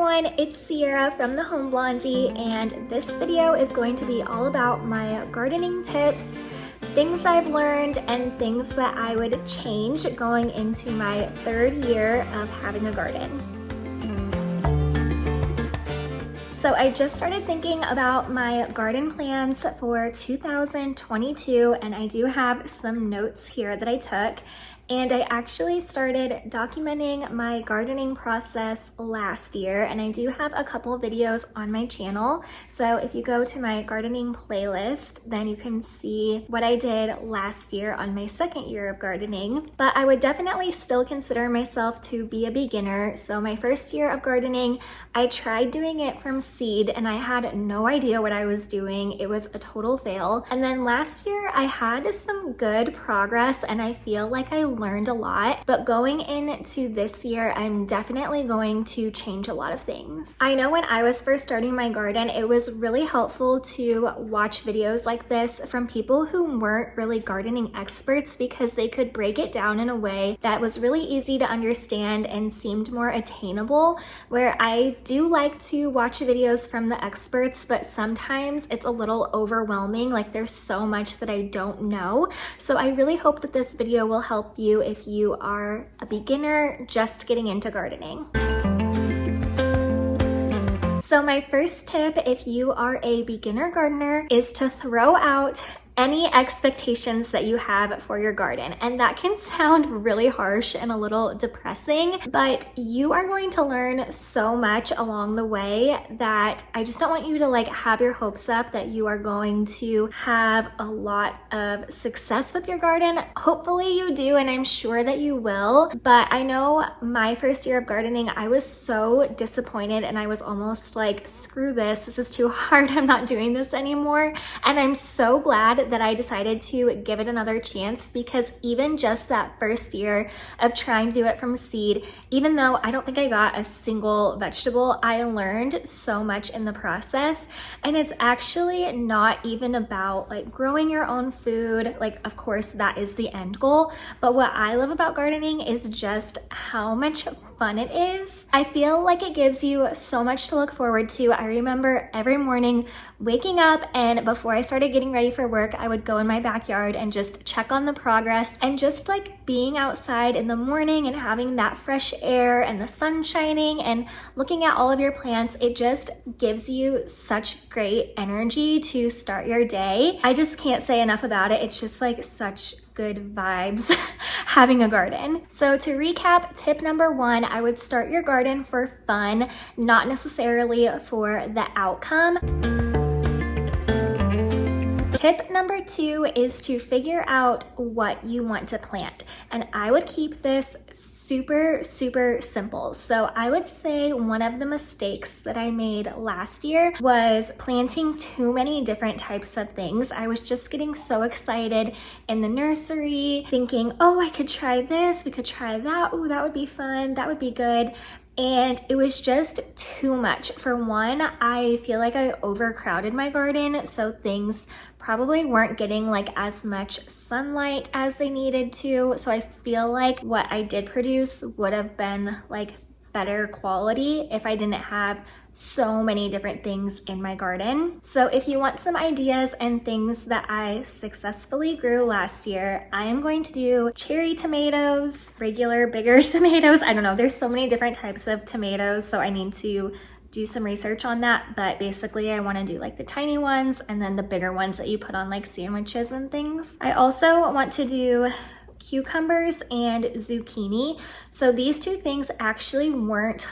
everyone, it's Sierra from The Home Blondie, and this video is going to be all about my gardening tips, things I've learned, and things that I would change going into my third year of having a garden. So I just started thinking about my garden plans for 2022, and I do have some notes here that I took. And I actually started documenting my gardening process last year, and I do have a couple videos on my channel. So if you go to my gardening playlist, then you can see what I did last year on my second year of gardening. But I would definitely still consider myself to be a beginner. So my first year of gardening, I tried doing it from seed and I had no idea what I was doing. It was a total fail. And then last year I had some good progress and I feel like I learned a lot, but going into this year, I'm definitely going to change a lot of things. I know when I was first starting my garden, it was really helpful to watch videos like this from people who weren't really gardening experts because they could break it down in a way that was really easy to understand and seemed more attainable, where I do like to watch videos from the experts, but sometimes it's a little overwhelming, like there's so much that I don't know. So I really hope that this video will help you if you are a beginner just getting into gardening. So my first tip, if you are a beginner gardener, is to throw out any expectations that you have for your garden. And that can sound really harsh and a little depressing, but you are going to learn so much along the way that I just don't want you to have your hopes up that you are going to have a lot of success with your garden. Hopefully you do, and I'm sure that you will. But I know my first year of gardening, I was so disappointed and I was almost like, screw this is too hard, I'm not doing this anymore. And I'm so glad that I decided to give it another chance, because even just that first year of trying to do it from seed, even though I don't think I got a single vegetable, I learned so much in the process. And it's actually not even about growing your own food. Of course that is the end goal, but what I love about gardening is just how much fun it is. I feel like it gives you so much to look forward to. I remember every morning waking up, and before I started getting ready for work, I would go in my backyard and just check on the progress, and just being outside in the morning and having that fresh air and the sun shining and looking at all of your plants, it just gives you such great energy to start your day. I just can't say enough about it. It's just such good vibes having a garden. So to recap, tip number one, I would start your garden for fun, not necessarily for the outcome. Tip number two is to figure out what you want to plant. And I would keep this super simple. So I would say one of the mistakes that I made last year was planting too many different types of things. I was just getting so excited in the nursery, thinking, oh, I could try this, we could try that, oh, that would be fun, that would be good. And it was just too much. For one, I feel like I overcrowded my garden, so things probably weren't getting as much sunlight as they needed to. So I feel like what I did produce would have been better quality if I didn't have so many different things in my garden. So if you want some ideas and things that I successfully grew last year, I am going to do cherry tomatoes, regular bigger tomatoes. I don't know, there's so many different types of tomatoes, so I need to do some research on that, but basically I want to do the tiny ones and then the bigger ones that you put on sandwiches and things. I also want to do cucumbers and zucchini. So these two things actually weren't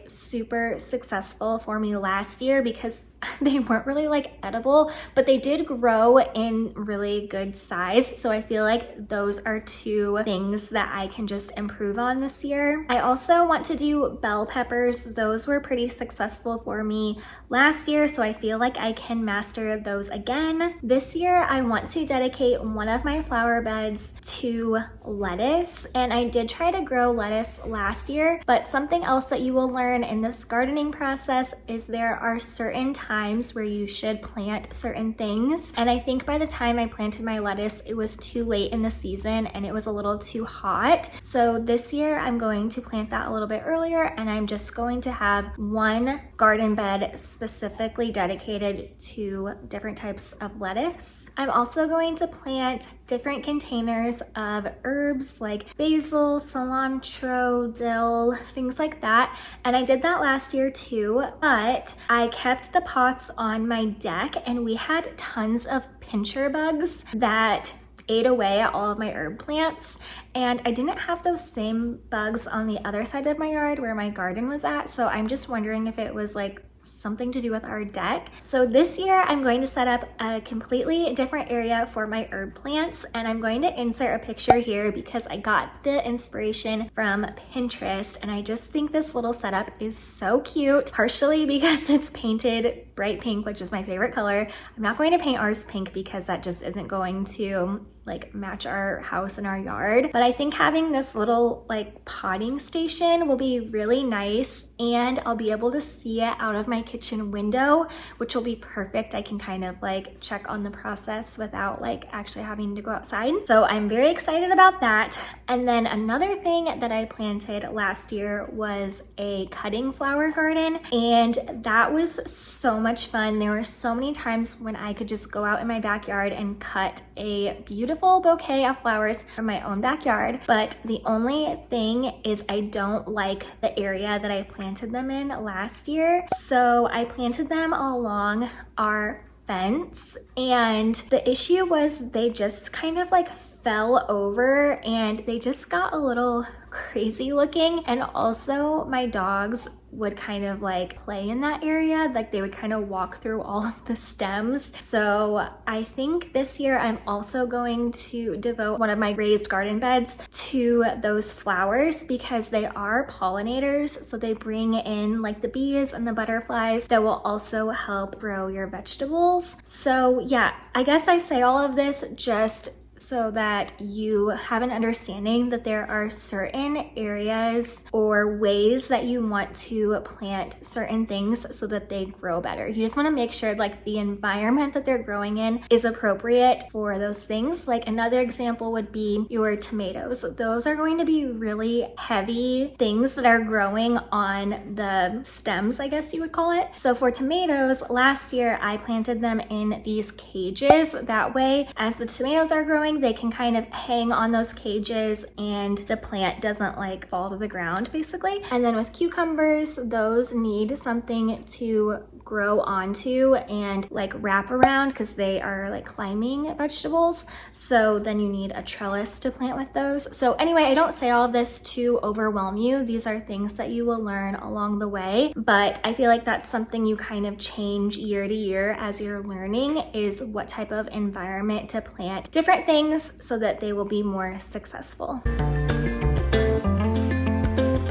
super successful for me last year because they weren't really edible, but they did grow in really good size. So I feel like those are two things that I can just improve on this year. I also want to do bell peppers. Those were pretty successful for me last year, so I feel like I can master those again. This year, I want to dedicate one of my flower beds to lettuce, and I did try to grow lettuce last year, but something else that you will learn in this gardening process is there are certain times times where you should plant certain things. And I think by the time I planted my lettuce, it was too late in the season and it was a little too hot. So this year I'm going to plant that a little bit earlier, and I'm just going to have one garden bed specifically dedicated to different types of lettuce. I'm also going to plant different containers of herbs like basil, cilantro, dill, things like that. And I did that last year too, but I kept the pots on my deck and we had tons of pincher bugs that ate away at all of my herb plants, and I didn't have those same bugs on the other side of my yard where my garden was at. So I'm just wondering if it was like something to do with our deck. So this year I'm going to set up a completely different area for my herb plants, and I'm going to insert a picture here because I got the inspiration from Pinterest, and I just think this little setup is so cute, partially because it's painted bright pink, which is my favorite color. I'm not going to paint ours pink because that just isn't going to like match our house and our yard, but I think having this little like potting station will be really nice, and I'll be able to see it out of my kitchen window, which will be perfect. I can kind of like check on the process without like actually having to go outside. So I'm very excited about that. And then another thing that I planted last year was a cutting flower garden, and that was so much fun. There were so many times when I could just go out in my backyard and cut a beautiful bouquet of flowers from my own backyard. But the only thing is I don't like the area that I planted them in last year. So I planted them along our fence, and the issue was they just kind of like fell over and they just got a little crazy looking. And also my dogs would kind of like play in that area, like they would kind of walk through all of the stems. So I think this year I'm also going to devote one of my raised garden beds to those flowers because they are pollinators. So they bring in like the bees and the butterflies that will also help grow your vegetables. So yeah, I guess I say all of this just so that you have an understanding that there are certain areas or ways that you want to plant certain things so that they grow better. You just want to make sure like the environment that they're growing in is appropriate for those things. Like another example would be your tomatoes. Those are going to be really heavy things that are growing on the stems, I guess you would call it. So for tomatoes, last year I planted them in these cages. That way, as the tomatoes are growing, they can kind of hang on those cages and the plant doesn't like fall to the ground basically. And then with cucumbers, those need something to grow onto and like wrap around because they are like climbing vegetables. So then you need a trellis to plant with those. So anyway, I don't say all of this to overwhelm you. These are things that you will learn along the way, but I feel like that's something you kind of change year to year as you're learning, is what type of environment to plant different things so that they will be more successful.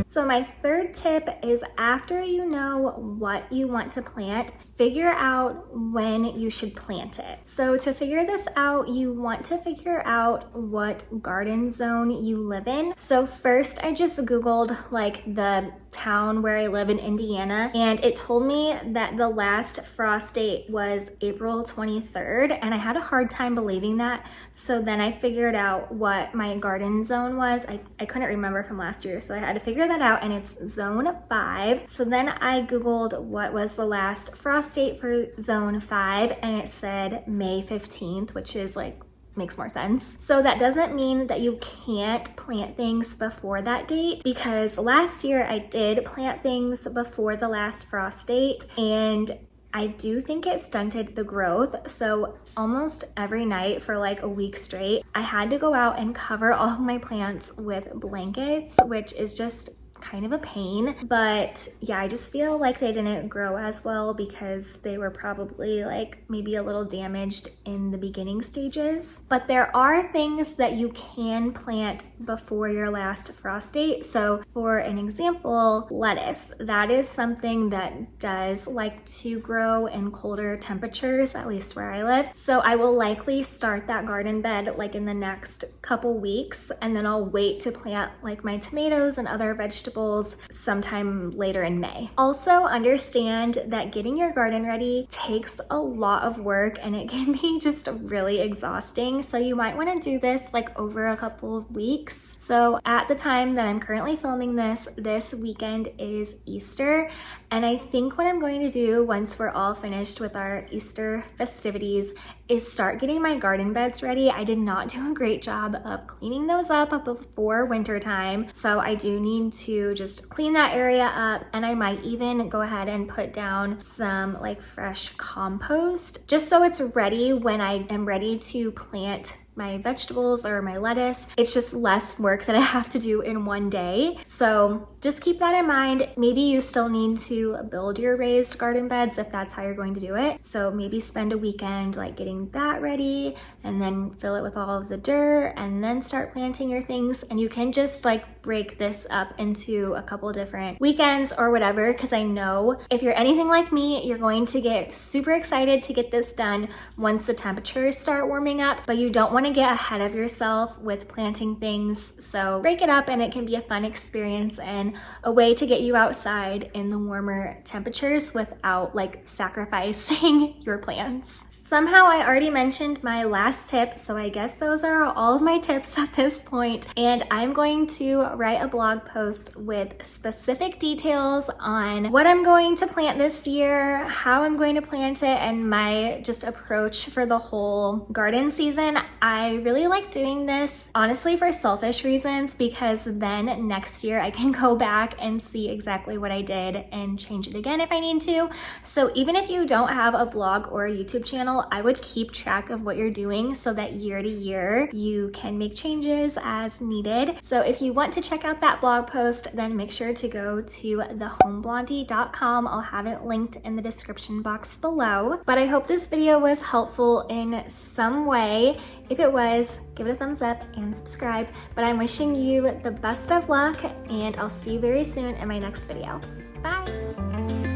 So my third tip is, after you know what you want to plant, figure out when you should plant it. So to figure this out, you want to figure out what garden zone you live in. So first I just Googled like the town where I live in Indiana, and it told me that the last frost date was April 23rd, and I had a hard time believing that. So then I figured out what my garden zone was. I couldn't remember from last year, so I had to figure that out, and it's zone 5. So then I Googled what was the last frost date for zone 5, and it said May 15th, which is like makes more sense. So that doesn't mean that you can't plant things before that date, because last year I did plant things before the last frost date, and I do think it stunted the growth. So almost every night for like a week straight, I had to go out and cover all of my plants with blankets, which is just kind of a pain. But yeah, I just feel like they didn't grow as well because they were probably like maybe a little damaged in the beginning stages. But there are things that you can plant before your last frost date. So for an example, lettuce. That is something that does like to grow in colder temperatures, at least where I live. So I will likely start that garden bed like in the next couple weeks, and then I'll wait to plant like my tomatoes and other vegetables vegetables sometime later in May. Also, understand that getting your garden ready takes a lot of work and it can be just really exhausting. So you might want to do this like over a couple of weeks. So at the time that I'm currently filming this weekend is Easter. And I think what I'm going to do once we're all finished with our Easter festivities is start getting my garden beds ready. I did not do a great job of cleaning those up before winter time. So I do need to just clean that area up, and I might even go ahead and put down some like fresh compost just so it's ready when I am ready to plant my vegetables or my lettuce. It's just less work that I have to do in one day. So just keep that in mind. Maybe you still need to build your raised garden beds if that's how you're going to do it. So maybe spend a weekend like getting that ready and then fill it with all of the dirt and then start planting your things. And you can just like break this up into a couple different weekends or whatever, because I know if you're anything like me, you're going to get super excited to get this done once the temperatures start warming up, but you don't want to get ahead of yourself with planting things. So break it up, and it can be a fun experience and a way to get you outside in the warmer temperatures without like sacrificing your plants. Somehow I already mentioned my last tip, so I guess those are all of my tips at this point. And I'm going to write a blog post with specific details on what I'm going to plant this year, how I'm going to plant it, and my just approach for the whole garden season. I really like doing this, honestly, for selfish reasons, because then next year I can go back and see exactly what I did and change it again if I need to. So even if you don't have a blog or a YouTube channel, I would keep track of what you're doing so that year to year you can make changes as needed. So if you want to check out that blog post, then make sure to go to thehomeblondie.com. I'll have it linked in the description box below. But I hope this video was helpful in some way. If it was, give it a thumbs up and subscribe. But I'm wishing you the best of luck, and I'll see you very soon in my next video. Bye!